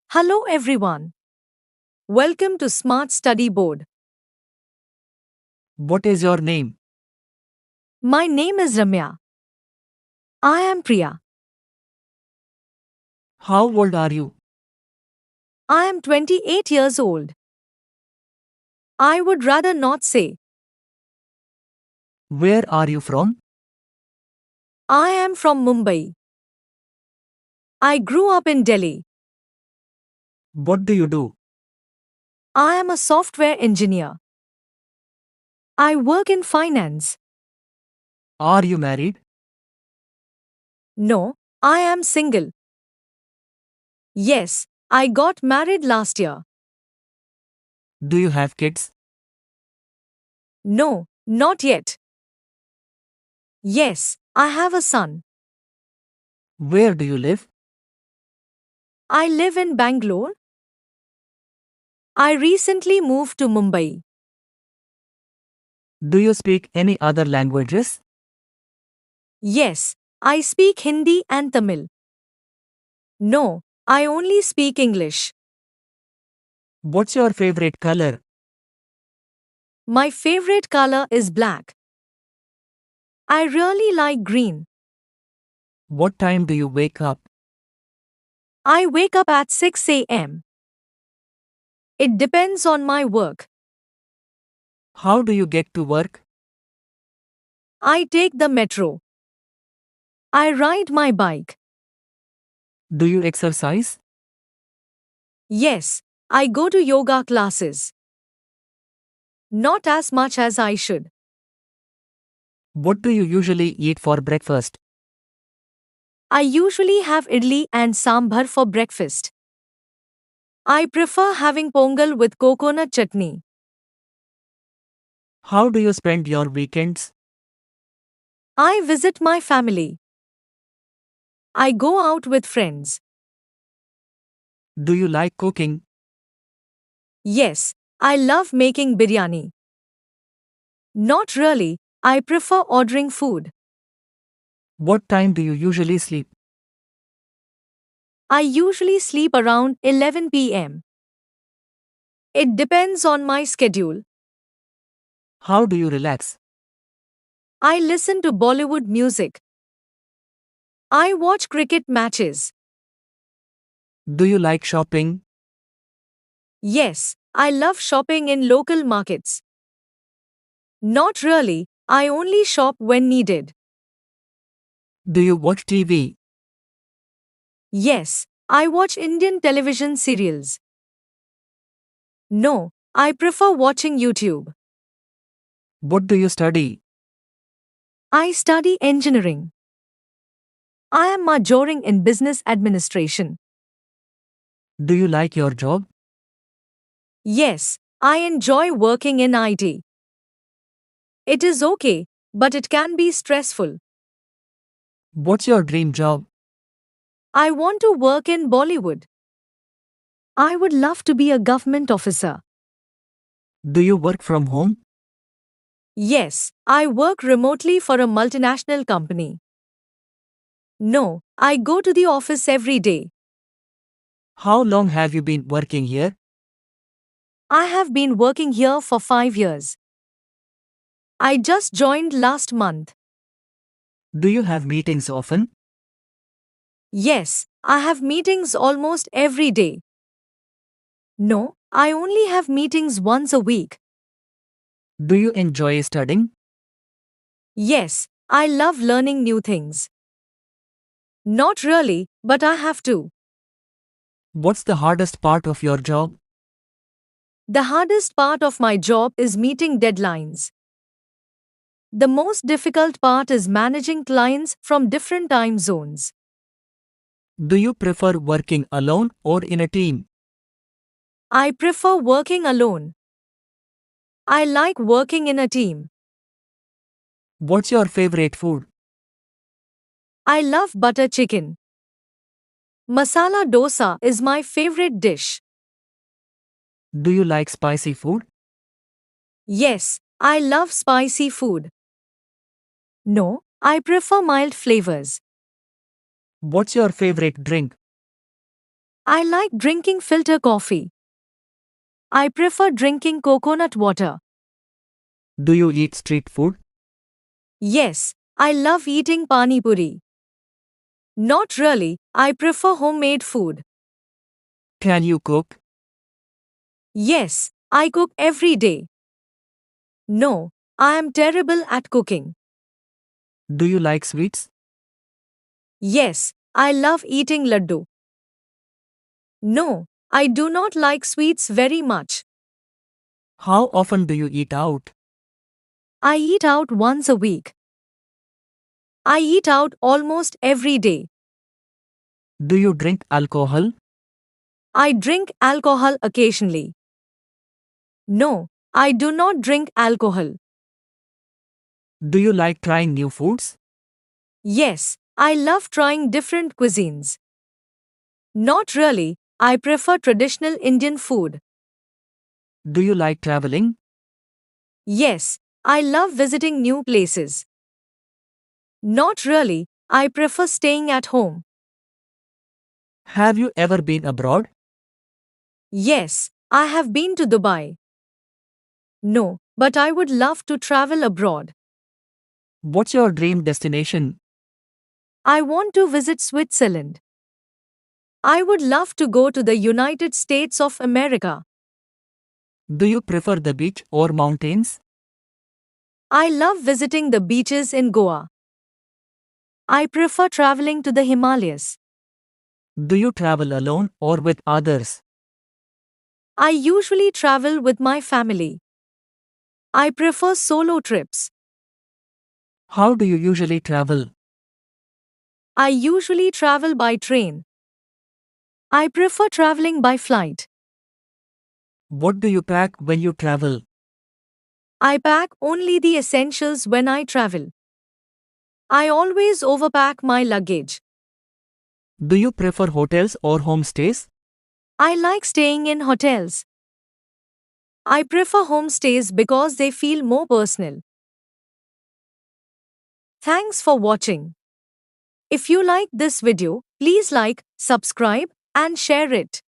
Hello everyone. Welcome to Smart Study Board. What is your name? My name is Ramya. I am Priya. How old are you? I am 28 years old. I would rather not say. Where are you from? I am from Mumbai. I grew up in Delhi. What do you do? I am a software engineer. I work in finance. Are you married? No, I am single. Yes, I got married last year. Do you have kids? No, not yet. Yes, I have a son. Where do you live? I live in Bangalore. I recently moved to Mumbai. Do you speak any other languages? Yes, I speak Hindi and Tamil. No, I only speak English. What's your favorite color? My favorite color is black. I really like green. What time do you wake up? I wake up at 6 a.m. It depends on my work. How do you get to work? I take the metro. I ride my bike. Do you exercise? Yes, I go to yoga classes. Not as much as I should. What do you usually eat for breakfast? I usually have idli and sambar for breakfast. I prefer having pongal with coconut chutney. How do you spend your weekends? I visit my family. I go out with friends. Do you like cooking? Yes, I love making biryani. Not really, I prefer ordering food. What time do you usually sleep? I usually sleep around 11 pm. It depends on my schedule. How do you relax? I listen to Bollywood music. I watch cricket matches. Do you like shopping? Yes, I love shopping in local markets. Not really, I only shop when needed. Do you watch TV? Yes, I watch Indian television serials. No, I prefer watching YouTube. What do you study? I study engineering. I am majoring in business administration. Do you like your job? Yes, I enjoy working in IT. It is okay, but it can be stressful. What's your dream job? I want to work in Bollywood. I would love to be a government officer. Do you work from home? Yes, I work remotely for a multinational company. No, I go to the office every day. How long have you been working here? I have been working here for 5 years. I just joined last month. Do you have meetings often? Yes, I have meetings almost every day. No, I only have meetings once a week. Do you enjoy studying? Yes, I love learning new things. Not really, but I have to. What's the hardest part of your job? The hardest part of my job is meeting deadlines. The most difficult part is managing clients from different time zones. Do you prefer working alone or in a team? I prefer working alone. I like working in a team. What's your favorite food? I love butter chicken. Masala dosa is my favorite dish. Do you like spicy food? Yes, I love spicy food. No, I prefer mild flavors. What's your favorite drink? I like drinking filter coffee. I prefer drinking coconut water. Do you eat street food? Yes, I love eating pani puri. Not really, I prefer homemade food. Can you cook? Yes, I cook every day. No, I am terrible at cooking. Do you like sweets? Yes, I love eating laddu. No, I do not like sweets very much. How often do you eat out? I eat out once a week. I eat out almost every day. Do you drink alcohol? I drink alcohol occasionally. No, I do not drink alcohol. Do you like trying new foods? Yes, I love trying different cuisines. Not really, I prefer traditional Indian food. Do you like traveling? Yes, I love visiting new places. Not really, I prefer staying at home. Have you ever been abroad? Yes, I have been to Dubai. No, but I would love to travel abroad. What's your dream destination? I want to visit Switzerland. I would love to go to the United States of America. Do you prefer the beach or mountains? I love visiting the beaches in Goa. I prefer traveling to the Himalayas. Do you travel alone or with others? I usually travel with my family. I prefer solo trips. How do you usually travel? I usually travel by train. I prefer traveling by flight. What do you pack when you travel? I pack only the essentials when I travel. I always overpack my luggage. Do you prefer hotels or homestays? I like staying in hotels. I prefer homestays because they feel more personal. Thanks for watching. If you liked this video, please like, subscribe, and share it.